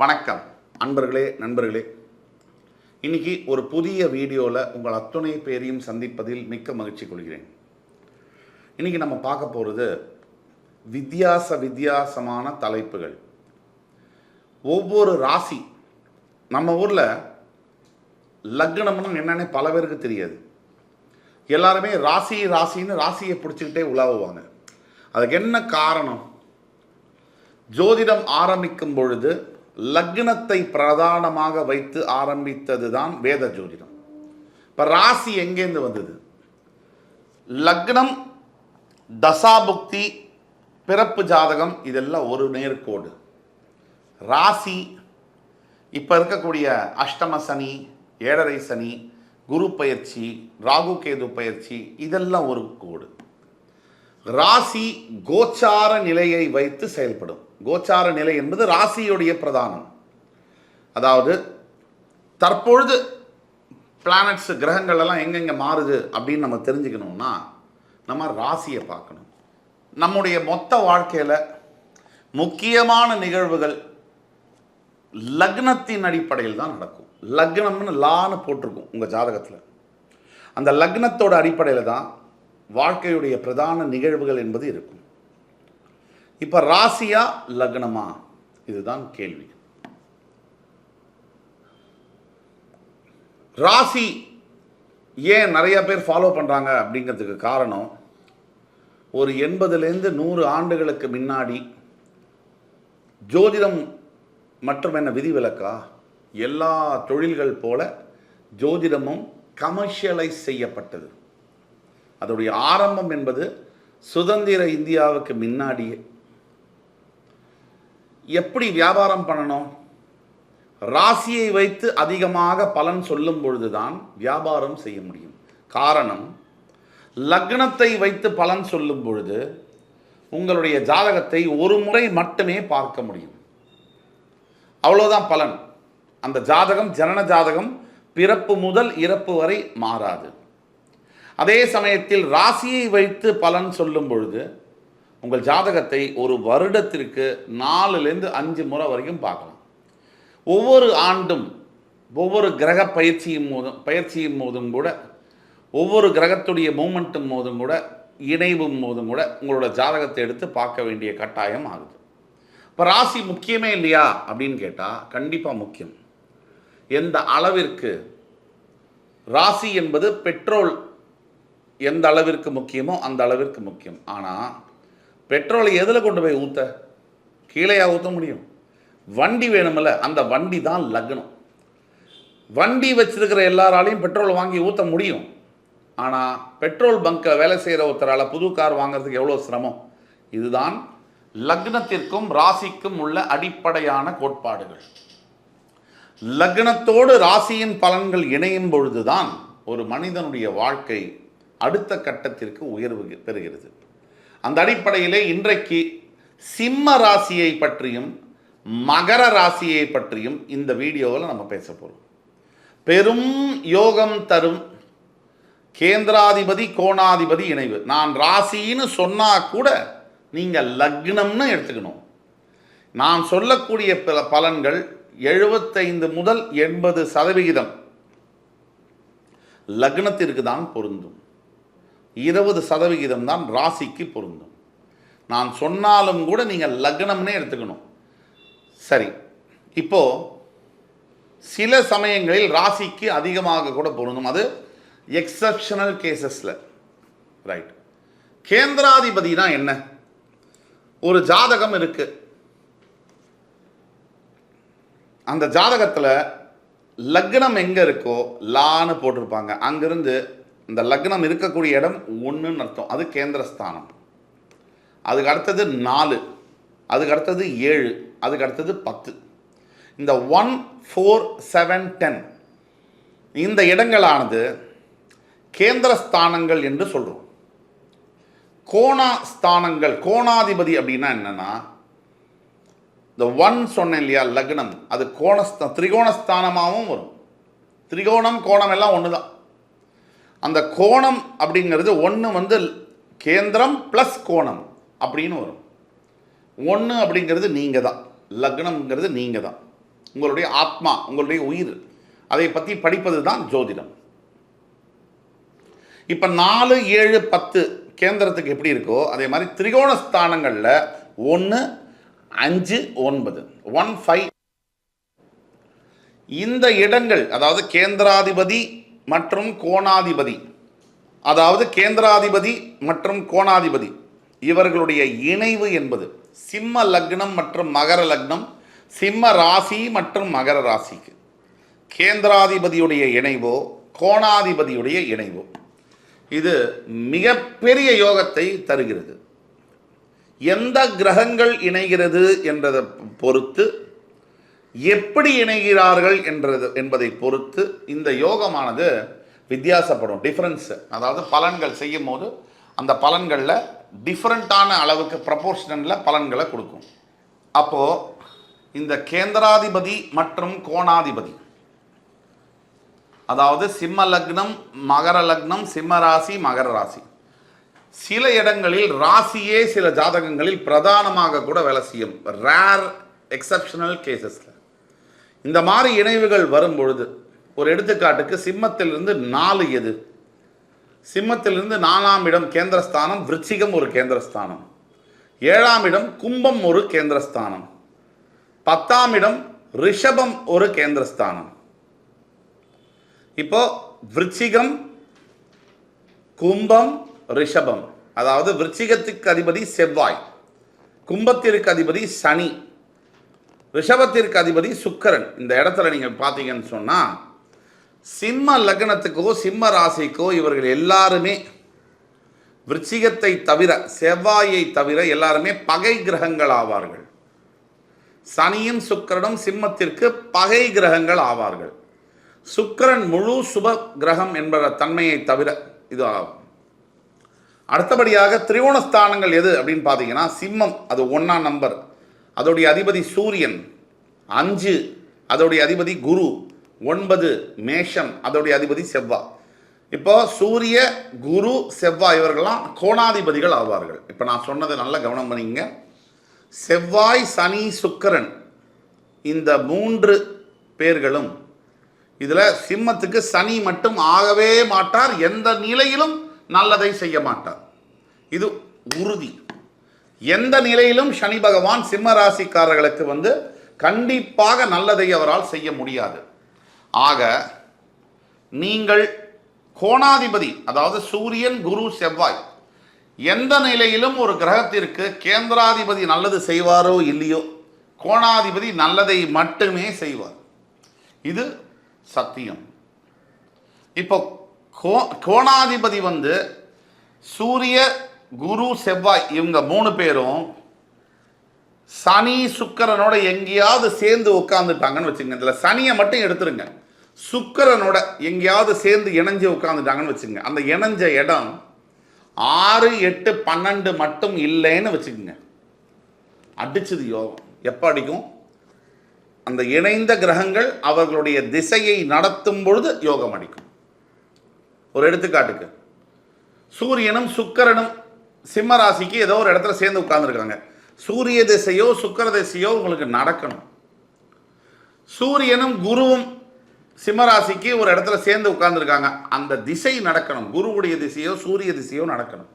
வணக்கம் அன்பர்களே, நண்பர்களே. இன்னைக்கு ஒரு புதிய வீடியோவில் உங்கள் அத்துணை பேரையும் சந்திப்பதில் மிக்க மகிழ்ச்சி கொள்கிறேன். இன்னைக்கு நம்ம பார்க்க போகிறது வித்தியாசமான தலைப்புகள். ஒவ்வொரு ராசி, நம்ம ஊரில் லக்னம்னு என்னன்னு பல பேருக்கு தெரியாது. எல்லாருமே ராசின்னு ராசியை பிடிச்சிக்கிட்டே உலாவுவாங்க. அதுக்கு என்ன காரணம்? ஜோதிடம் ஆரம்பிக்கும் பொழுது லக்னத்தை பிரதானமாக வைத்து ஆரம்பித்தது தான் வேத ஜோதிடம். இப்போ ராசி எங்கேருந்து வந்தது? லக்னம், தசாபுக்தி, பிறப்பு ஜாதகம் இதெல்லாம் ஒரு நேர்கோடு. ராசி இப்போ இருக்கக்கூடிய அஷ்டம சனி, ஏழரை சனி, குரு பயிற்சி, ராகு கேது பயிற்சி இதெல்லாம் ஒரு கோடு. ராசி கோச்சார நிலையை வைத்து செயல்படும். கோச்சார நிலை என்பது ராசியுடைய பிரதானம். அதாவது தற்பொழுது பிளானட்ஸ், கிரகங்கள் எல்லாம் எங்கெங்கே மாறுது அப்படின்னு நம்ம தெரிஞ்சுக்கணும்னா நம்ம ராசியை பார்க்கணும். நம்முடைய மொத்த வாழ்க்கையில் முக்கியமான நிகழ்வுகள் லக்னத்தின் அடிப்படையில் தான் நடக்கும். லக்னம்னு லான்னு போட்டிருக்கும் உங்கள் ஜாதகத்தில். அந்த லக்னத்தோட அடிப்படையில் தான் வாழ்க்கையுடைய பிரதான நிகழ்வுகள் என்பது இருக்கும். இப்போ ராசியா லக்னமா, இதுதான் கேள்வி. ராசி ஏன் நிறைய பேர் ஃபாலோ பண்ணுறாங்க அப்படிங்கிறதுக்கு காரணம், ஒரு 80லேருந்து 100 ஆண்டுகளுக்கு முன்னாடி ஜோதிடம் மற்றும் என்ன விதிவிலக்கா, எல்லா தொழில்கள் போல ஜோதிடமும் கமர்ஷியலைஸ் செய்யப்பட்டது. அதோடைய ஆரம்பம் என்பது சுதந்திர இந்தியாவுக்கு முன்னாடியே. எப்படி வியாபாரம் பண்ணணும்? ராசியை வைத்து அதிகமாக பலன் சொல்லும் பொழுதுதான் வியாபாரம் செய்ய முடியும். காரணம், லக்னத்தை வைத்து பலன் சொல்லும் பொழுது உங்களுடைய ஜாதகத்தை ஒரு முறை மட்டுமே பார்க்க முடியும். அவ்வளோதான் பலன். அந்த ஜாதகம் ஜனன ஜாதகம் பிறப்பு முதல் இறப்பு வரை மாறாது. அதே சமயத்தில் ராசியை வைத்து பலன் சொல்லும் பொழுது உங்கள் ஜாதகத்தை ஒரு வருடத்திற்கு 4லேருந்து 5 முறை வரைக்கும் பார்க்கலாம். ஒவ்வொரு ஆண்டும் ஒவ்வொரு கிரக பயிற்சியின் போதும் கூட, ஒவ்வொரு கிரகத்துடைய மூமெண்ட்டும் போதும் கூட, இணைவும் போதும் கூட உங்களோட ஜாதகத்தை எடுத்து பார்க்க வேண்டிய கட்டாயம் ஆகுது. இப்போ ராசி முக்கியமே இல்லையா அப்படின்னு கேட்டால் கண்டிப்பாக முக்கியம். எந்த அளவிற்கு ராசி என்பது பெட்ரோல் எந்த அளவிற்கு முக்கியமோ அந்த அளவிற்கு முக்கியம். ஆனால் பெட்ரோலை எதில் கொண்டு போய் ஊற்ற? கீழேயா ஊற்ற முடியும்? வண்டி வேணுமில்ல, அந்த வண்டி தான் லக்னம். வண்டி வச்சிருக்கிற எல்லாராலையும் பெட்ரோல் வாங்கி ஊற்ற முடியும். ஆனால் பெட்ரோல் பங்க்கில் வேலை செய்கிற ஒருத்தரால் புது கார் வாங்குறதுக்கு எவ்வளோ சிரமம். இதுதான் லக்னத்திற்கும் ராசிக்கும் உள்ள அடிப்படையான கோட்பாடுகள். லக்னத்தோடு ராசியின் பலன்கள் இணையும் பொழுதுதான் ஒரு மனிதனுடைய வாழ்க்கை அடுத்த கட்டத்திற்கு உயர்வு பெறுகிறது. அந்த அடிப்படையிலே இன்றைக்கு சிம்ம ராசியை பற்றியும் மகர ராசியை பற்றியும் இந்த வீடியோவில் நம்ம பேச போகிறோம். பெரும் யோகம் தரும் கேந்திராதிபதி கோணாதிபதி இணைவு. நான் ராசின்னு சொன்னால் கூட நீங்கள் லக்னம்னு எடுத்துக்கணும். நான் சொல்லக்கூடிய பலன்கள் 75 முதல் 80% லக்னத்திற்கு தான் பொருந்தும். 20% தான் ராசிக்கு பொருந்தும். நான் சொன்னாலும் கூட நீங்கள் லக்னம்னே எடுத்துக்கணும். சரி, இப்போ சில சமயங்களில் ராசிக்கு அதிகமாக கூட பொருந்தும். அது எக்ஸப்ஷனல் கேசஸில். ரைட். கேந்திராதிபதினா என்ன? ஒரு ஜாதகம் இருக்கு. அந்த ஜாதகத்தில் லக்னம் எங்கே இருக்கோ லான்னு போட்டிருப்பாங்க. அங்கிருந்து இந்த லக்னம் இருக்கக்கூடிய இடம் 1ன்னு அர்த்தம். அது கேந்திரஸ்தானம். அதுக்கு அடுத்தது 4, அதுக்கு அடுத்தது 7, அதுக்கு அடுத்தது 10. இந்த 1, 4, 7, 10 இந்த இடங்களானது கேந்திரஸ்தானங்கள் என்று சொல்கிறோம். கோணஸ்தானங்கள், கோணாதிபதி அப்படின்னா என்னன்னா, இந்த 1 சொன்னேன் இல்லையா, லக்னம், அது திரிகோணஸ்தானமாகவும் வரும். திரிகோணம் கோணம் எல்லாம் ஒன்று தான். அந்த கோணம் அப்படிங்கிறது 1 வந்து கேந்திரம் ப்ளஸ் கோணம் அப்படின்னு வரும். 1 அப்படிங்கிறது நீங்கள் தான், லக்னம்ங்கிறது நீங்கள் தான். உங்களுடைய ஆத்மா, உங்களுடைய உயிர், அதை பற்றி படிப்பது தான் ஜோதிடம். இப்போ 4, 7, 10 கேந்திரத்துக்கு எப்படி இருக்கோ அதே மாதிரி திரிகோண ஸ்தானங்களில் 1, 5, 9, 1, 5 இந்த இடங்கள், அதாவது கேந்திராதிபதி மற்றும் கோணாதிபதி, அதாவது கேந்திராதிபதி மற்றும் கோணாதிபதி இவர்களுடைய இணைவு என்பது சிம்ம லக்னம் மற்றும் மகர லக்னம், சிம்ம ராசி மற்றும் மகர ராசிக்கு கேந்திராதிபதியுடைய இணைவோ கோணாதிபதியுடைய இணைவோ இது மிகப்பெரிய யோகத்தை தருகிறது. எந்த கிரகங்கள் இணைகிறது என்றதை பொறுத்து, எப்படி இணைகிறார்கள் என்பதை பொறுத்து இந்த யோகமானது வித்தியாசப்படும். டிஃபரன்ஸ், அதாவது பலன்கள் செய்யும் போது அந்த பலன்களில் டிஃப்ரெண்ட்டான அளவுக்கு ப்ரப்போர்ஷனில் பலன்களை கொடுக்கும். அப்போது இந்த கேந்திராதிபதி மற்றும் கோணாதிபதி, அதாவது சிம்ம லக்னம், மகர லக்னம், சிம்ம ராசி, மகர ராசி, சில இடங்களில் ராசியே சில ஜாதகங்களில் பிரதானமாக கூட வேலை செய்யும். ரேர் எக்ஸப்ஷனல் கேசஸில் இந்த மாதிரி இணைவுகள் வரும்பொழுது, ஒரு எடுத்துக்காட்டுக்கு சிம்மத்திலிருந்து 4 எது? சிம்மத்திலிருந்து 4ஆம் இடம் கேந்திரஸ்தானம், விருச்சிகம் ஒரு கேந்திரஸ்தானம், 7ஆம் இடம் கும்பம் ஒரு கேந்திரஸ்தானம், 10ஆம் இடம் ரிஷபம் ஒரு கேந்திரஸ்தானம். இப்போ விருச்சிகம், கும்பம், ரிஷபம், அதாவது விருச்சிகத்திற்கு அதிபதி செவ்வாய், கும்பத்திற்கு அதிபதி சனி, ரிஷபத்திற்கு அதிபதி சுக்கிரன். இந்த இடத்துல நீங்கள் பார்த்தீங்கன்னு சொன்னால் சிம்ம லக்னத்துக்கோ சிம்ம ராசிக்கோ இவர்கள் எல்லாருமே விருச்சிகத்தை தவிர, செவ்வாயை தவிர எல்லாருமே பகை கிரகங்கள் ஆவார்கள். சனியும் சுக்கிரனும் சிம்மத்திற்கு பகை கிரகங்கள் ஆவார்கள். சுக்கிரன் முழு சுப கிரகம் என்ற தன்மையை தவிர இது ஆகும். அடுத்தபடியாக திரிகோணஸ்தானங்கள் எது அப்படின்னு பார்த்தீங்கன்னா, சிம்மம் அது 1ஆம் நம்பர், அதோடைய அதிபதி சூரியன், 5 அதோடைய அதிபதி குரு, 9 மேஷம் அதோடைய அதிபதி செவ்வாய். இப்போ சூரிய, குரு, செவ்வாய் இவர்கள்லாம் கோணாதிபதிகள் ஆவார்கள். இப்போ நான் சொன்னதை நல்ல கவனம் பண்ணிங்க. செவ்வாய், சனி, சுக்கிரன் இந்த 3 பேர்களும் இதில் சிம்மத்துக்கு சனி மட்டும் ஆகவே மாட்டார், எந்த நிலையிலும் நல்லதை செய்ய மாட்டார், இது உறுதி. எந்த நிலையிலும் சனி பகவான் சிம்ம ராசிக்காரர்களுக்கு கண்டிப்பாக நல்லதை அவரால் செய்ய முடியாது. ஆக நீங்கள் கோணாதிபதி, அதாவது சூரியன், குரு, செவ்வாய் எந்த நிலையிலும் ஒரு கிரகத்திற்கு கேந்திராதிபதி நல்லது செய்வாரோ இல்லையோ, கோணாதிபதி நல்லதை மட்டுமே செய்வார், இது சத்தியம். இப்போ கோணாதிபதி சூரிய, குரு, செவ்வாய் இவங்க 3 பேரும் சனி சுக்கிரனோட எங்கேயாவது சேர்ந்து உட்காந்துட்டாங்கன்னு வச்சுங்க. இதில் சனியை மட்டும் எடுத்துருங்க, சுக்கிரனோட எங்கேயாவது சேர்ந்து இணைஞ்சு உட்காந்துட்டாங்கன்னு வச்சுங்க. அந்த இணைஞ்ச இடம் 6, 8, 12 மட்டும் இல்லைன்னு வச்சுக்கோங்க, அடிச்சது யோகம். எப்போ அடிக்கும்? அந்த இணைந்த கிரகங்கள் அவர்களுடைய திசையை நடத்தும் பொழுது யோகம் அடிக்கும். ஒரு எடுத்துக்காட்டுக்கு, சூரியனும் சுக்கிரனும் சிம்ம ராசிக்கு ஏதோ ஒரு இடத்துல சேர்ந்து உட்கார்ந்துருக்காங்க. சூரிய திசையோ சுக்கிர திசையோ உங்களுக்கு நடக்கணும். சூரியனும் குருவும் சிம்மராசிக்கு ஒரு இடத்துல சேர்ந்து உட்கார்ந்துருக்காங்க, அந்த திசை நடக்கணும். குருவுடைய திசையோ சூரிய திசையோ நடக்கணும்.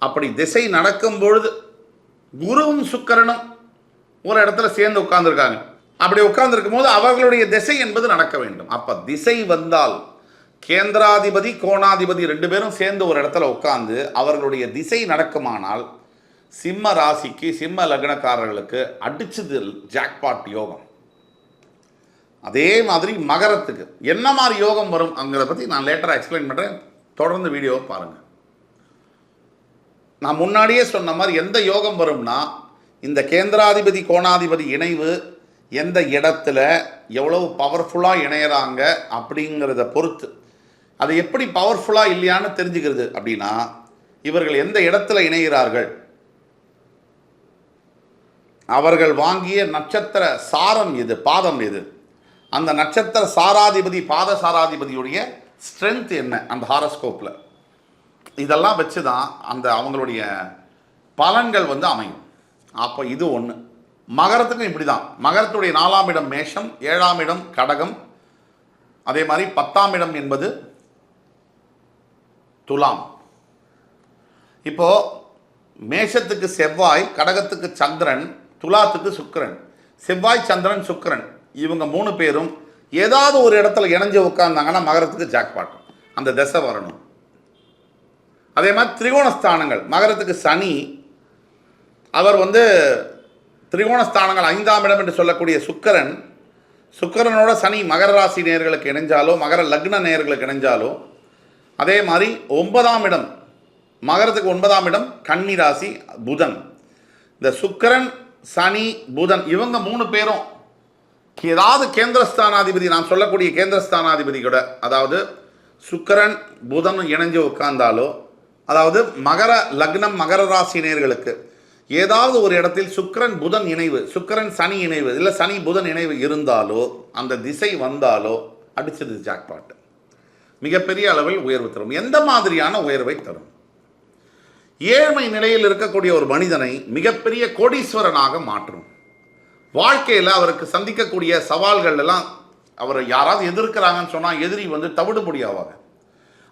அப்படி திசை நடக்கும் பொழுது குருவும் சுக்கிரனும் ஒரு இடத்துல சேர்ந்து உட்கார்ந்துருக்காங்க. அப்படி உட்கார்ந்துருக்கும் போது அவர்களுடைய திசை என்பது நடக்க வேண்டும். அப்போ திசை வந்தால் கேந்திராதிபதி கோணாதிபதி 2 பேரும் சேர்ந்து ஒரு இடத்துல உட்கார்ந்து அவர்களுடைய திசை நடக்குமானால் சிம்ம ராசிக்கு, சிம்ம லக்னக்காரர்களுக்கு அடிச்சது ஜாக்பாட் யோகம். அதே மாதிரி மகரத்துக்கு என்ன மாதிரி யோகம் வரும் அங்கிறத பற்றி நான் லேட்டராக எக்ஸ்பிளைன் பண்ணுறேன், தொடர்ந்து வீடியோவை பாருங்கள். நான் முன்னாடியே சொன்ன மாதிரி எந்த யோகம் வரும்னா, இந்த கேந்திராதிபதி கோணாதிபதி இணைவு எந்த இடத்துல எவ்வளவு பவர்ஃபுல்லாக இணையிறாங்க அப்படிங்கிறத பொறுத்து, அது எப்படி பவர்ஃபுல்லாக இல்லையான்னு தெரிஞ்சுக்கிறது அப்படின்னா, இவர்கள் எந்த இடத்துல இணைகிறார்கள், அவர்கள் வாங்கிய நட்சத்திர சாரம் எது, பாதம் எது, அந்த நட்சத்திர சாராதிபதி பாத சாராதிபதியுடைய ஸ்ட்ரென்த் என்ன அந்த ஹாரோஸ்கோப்பில், இதெல்லாம் வச்சு தான் அந்த அவங்களுடைய பலன்கள் அமையும். அப்போ இது ஒன்று. மகரத்துக்கும் இப்படி தான். மகரத்துடைய 4ஆம் இடம் மேஷம், 7ஆம் இடம் கடகம், அதே மாதிரி 10ஆம் இடம் என்பது துலாம். இப்போ மேஷத்துக்கு செவ்வாய், கடகத்துக்கு சந்திரன், துலாத்துக்கு சுக்கிரன். செவ்வாய், சந்திரன், சுக்கிரன் இவங்க 3 பேரும் ஏதாவது ஒரு இடத்துல இணைஞ்சு உட்கார்ந்தாங்கன்னா மகரத்துக்கு ஜாக்பாட். அந்த திசை வரணும். அதே மாதிரி திரிகோணஸ்தானங்கள், மகரத்துக்கு சனி, அவர் திரிகோணஸ்தானங்கள் 5ஆம் இடம் என்று சொல்லக்கூடிய சுக்கிரன், சுக்கிரனோட சனி மகர ராசி நேயர்களுக்கு இணைஞ்சாலோ, மகர லக்ன நேயர்களுக்கு இணைஞ்சாலோ, அதே மாதிரி 9ஆம் இடம், மகரத்துக்கு 9ஆம் இடம் கன்னி ராசி புதன். இந்த சுக்கிரன், சனி, புதன் இவங்க 3 பேரும் ஏதாவது கேந்திரஸ்தானாதிபதி, நான் சொல்லக்கூடிய கேந்திரஸ்தானாதிபதி கூட, அதாவது சுக்கிரன் புதன் இணைஞ்சு உட்கார்ந்தாலோ, அதாவது மகர லக்னம் மகர ராசி நேயர்களுக்கு ஏதாவது ஒரு இடத்தில் சுக்கிரன் புதன் இணைவு, சுக்கிரன் சனி இணைவு, இல்லை சனி புதன் இணைவு இருந்தாலோ, அந்த திசை வந்தாலோ அடிச்சது ஜாக்பாட். மிகப்பெரிய அளவில் உயர்வு தரும். எந்த மாதிரியான உயர்வை தரும்? ஏழ்மை நிலையில் இருக்கக்கூடிய ஒரு மனிதனை மிகப்பெரிய கோடீஸ்வரனாக மாற்றும். வாழ்க்கையில் அவருக்கு சந்திக்கக்கூடிய சவால்கள் எல்லாம், அவரை யாராவது எதிர்க்கிறாங்கன்னு சொன்னால் எதிரி தவிடுபொடி ஆவாங்க.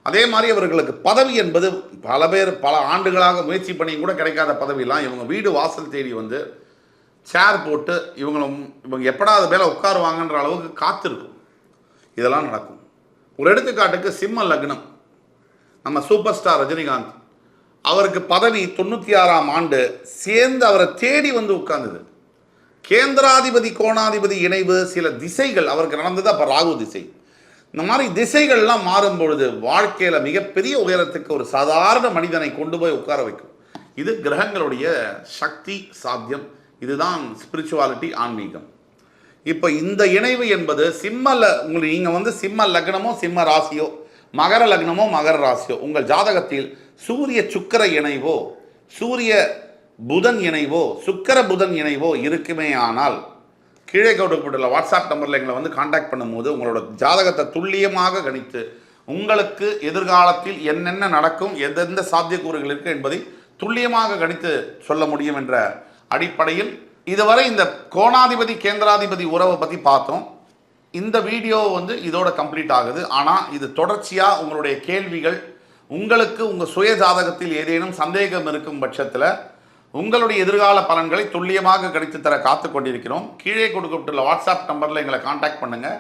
அதே மாதிரி அவர்களுக்கு பதவி என்பது பல பேர் பல ஆண்டுகளாக முயற்சி பண்ணி கூட கிடைக்காத பதவியெல்லாம் இவங்க வீடு வாசல் தேடி சேர் போட்டு இவங்க எப்படா அது மேலே உட்காருவாங்கன்ற அளவுக்கு காத்திருக்கும். இதெல்லாம் நடக்கும். ஒரு எடுத்துக்காட்டுக்கு சிம்ம லக்னம், நம்ம சூப்பர் ஸ்டார் ரஜினிகாந்த், அவருக்கு பதவி 96ஆம் ஆண்டு சேர்ந்து அவரை தேடி உட்கார்ந்தது. கேந்திராதிபதி கோணாதிபதி இணைவு, சில திசைகள் அவருக்கு நடந்தது. அப்போ ராகு திசை. இந்த மாதிரி திசைகள்லாம் மாறும் பொழுது வாழ்க்கையில் மிகப்பெரிய உயரத்துக்கு ஒரு சாதாரண மனிதனை கொண்டு போய் உட்கார வைக்கும். இது கிரகங்களுடைய சக்தி, சாத்தியம். இதுதான் ஸ்பிரிச்சுவாலிட்டி, ஆன்மீகம். இப்போ இந்த இணைவு என்பது நீங்கள் சிம்ம லக்னமோ சிம்ம ராசியோ, மகர லக்னமோ மகர ராசியோ, உங்கள் ஜாதகத்தில் சூரிய சுக்கிர இணைவோ, சூரிய புதன் இணைவோ, சுக்கிர புதன் இணைவோ இருக்குமே ஆனால் கீழே கொடுக்கப்பட்டுள்ள வாட்ஸ்அப் நம்பரில் எங்களை காண்டாக்ட் பண்ணும்போது உங்களோட ஜாதகத்தை துல்லியமாக கணித்து உங்களுக்கு எதிர்காலத்தில் என்னென்ன நடக்கும், எந்தெந்த சாத்தியக்கூறுகள் இருக்குது என்பதை துல்லியமாக கணித்து சொல்ல முடியும் என்ற அடிப்படையில் இதுவரை இந்த கோணாதிபதி கேந்திராதிபதி உறவை பற்றி பார்த்தோம். இந்த வீடியோ இதோட கம்ப்ளீட் ஆகுது. ஆனால் இது தொடர்ச்சியாக உங்களுடைய கேள்விகள், உங்களுக்கு உங்கள் சுய ஜாதகத்தில் ஏதேனும் சந்தேகம் இருக்கும் பட்சத்தில் உங்களுடைய எதிர்கால பலன்களை துல்லியமாக கணித்து தர காத்து கொண்டிருக்கிறோம். கீழே கொடுக்கப்பட்டுள்ள வாட்ஸ்அப் நம்பரில் எங்களை காண்டாக்ட் பண்ணுங்கள்.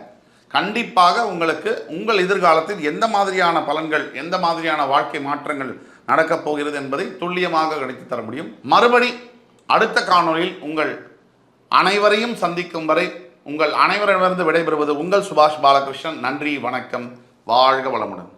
கண்டிப்பாக உங்களுக்கு உங்கள் எதிர்காலத்தில் எந்த மாதிரியான பலன்கள், எந்த மாதிரியான வாழ்க்கை மாற்றங்கள் நடக்கப் போகிறது என்பதை துல்லியமாக கணித்து தர முடியும். மறுபடி அடுத்த காணொலியில் உங்கள் அனைவரையும் சந்திக்கும் வரை உங்கள் அனைவரிடமிருந்து விடைபெறுவது உங்கள் சுபாஷ் பாலகிருஷ்ணன். நன்றி, வணக்கம், வாழ்க வளமுடன்.